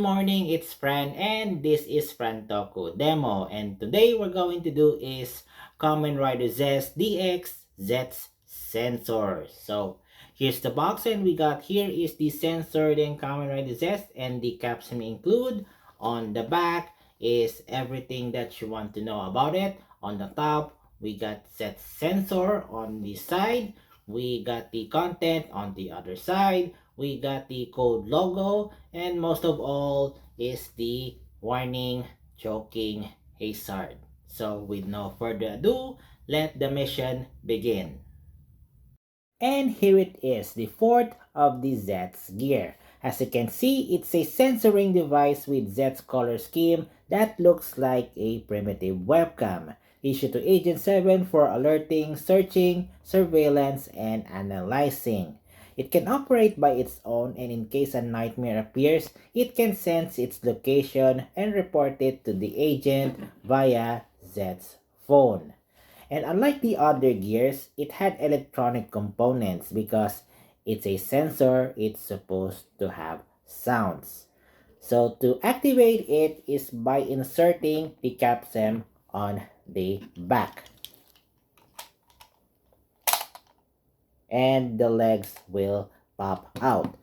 morning, it's Fran and this is Fran Toku Demo, and today we're going to do is Kamen Rider Z DX Z's sensor. So here's the box, and we got here is the sensor, then Kamen Rider Z, and the caption include. On the back is everything that you want to know about it. On the top, we got Z sensor. On the side, we got the content. On the other side, we got the code logo, and most of all is the warning choking hazard. So with no further ado, let the mission begin. And here it is, the fourth of the Z's gear. As you can see, it's a sensoring device with Z's color scheme that looks like a primitive webcam. Issued to Agent 7 for alerting, searching, surveillance, and analyzing. It can operate by its own, and in case a nightmare appears, it can sense its location and report it to the agent via Z's phone. And unlike the other gears, it had electronic components because it's a sensor, it's supposed to have sounds. So to activate it is by inserting the capsem on the back. And the legs will pop out.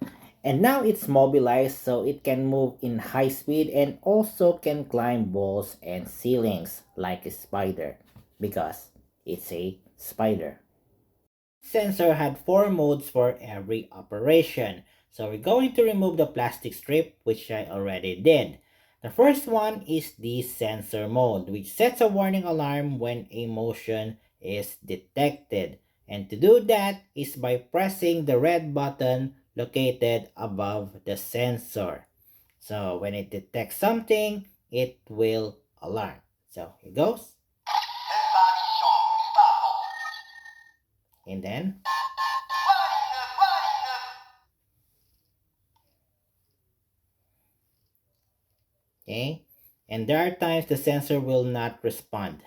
And now it's mobilized so it can move in high speed and also can climb walls and ceilings like a spider because it's a spider. Sensor had 4 modes for every operation. So we're going to remove the plastic strip, which I already did. The first one is the sensor mode, which sets a warning alarm when a motion is detected. And to do that is by pressing the red button located above the sensor. So when it detects something, it will alarm. So here goes. And then okay, and there are times the sensor will not respond,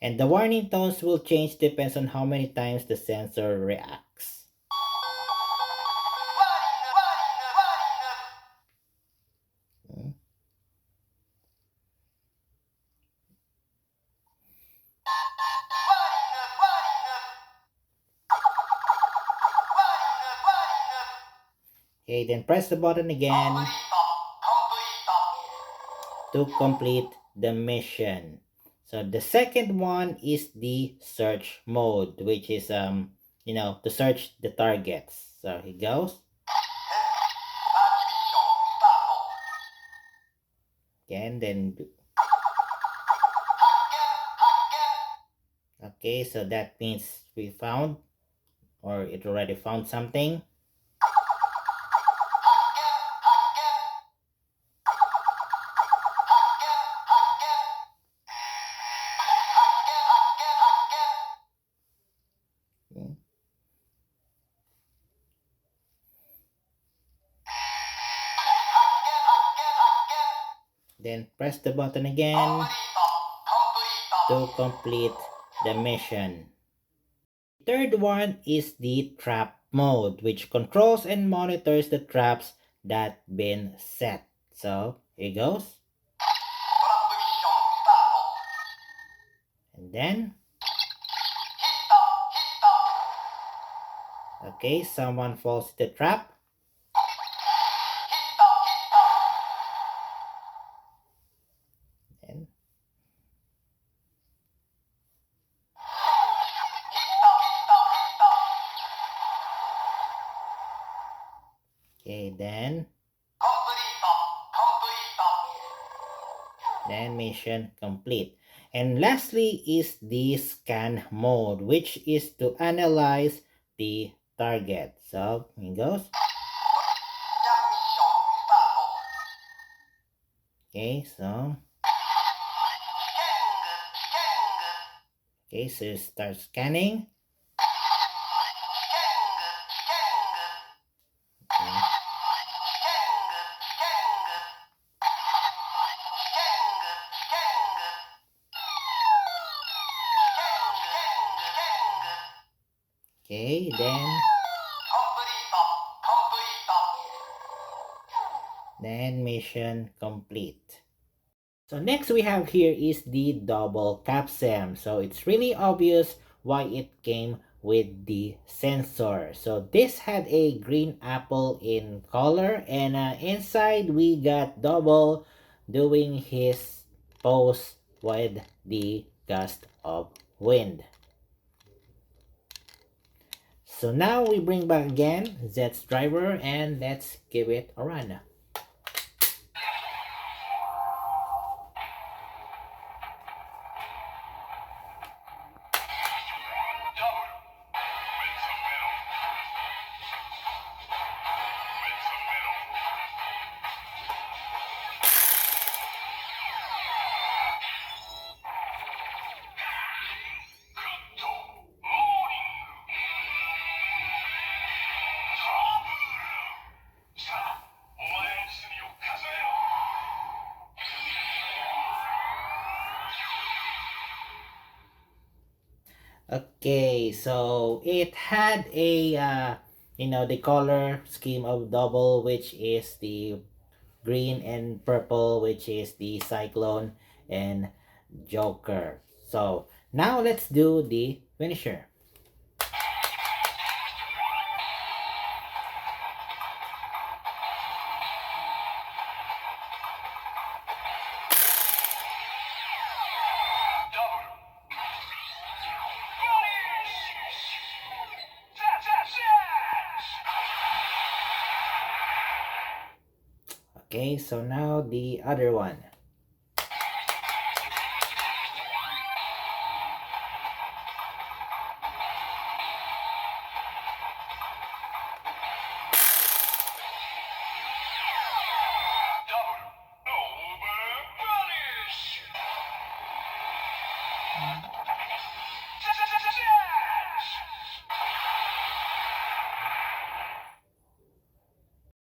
and the warning tones will change depends on how many times the sensor reacts. Okay, then press the button again to complete the mission. So the second one is the search mode, which is to search the targets. So here goes. Again, then okay, so that means we found or it already found something. Then press the button again to complete the mission. Third one is the trap mode, which controls and monitors the traps that been set. So here goes. And then okay, someone falls in the trap. And okay, then mission complete. And lastly is the scan mode, which is to analyze the target. So here goes. Okay, so start scanning. Okay, then Then mission complete. So next we have here is the double capsem. So it's really obvious why it came with the sensor. So this had a green apple in color, and inside we got double doing his pose with the gust of wind. So now we bring back again Z's driver and let's give it a run. Okay, so it had a the color scheme of double, which is the green, and purple, which is the Cyclone and Joker. So now let's do the finisher. Okay, so now the other one.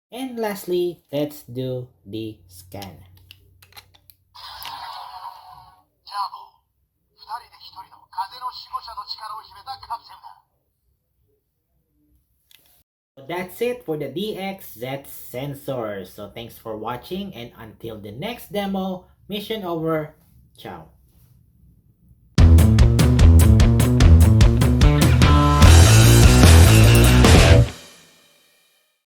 And lastly, let's do the scan. That's it for the DX-Z sensor. So thanks for watching, and until the next demo, mission over. Ciao.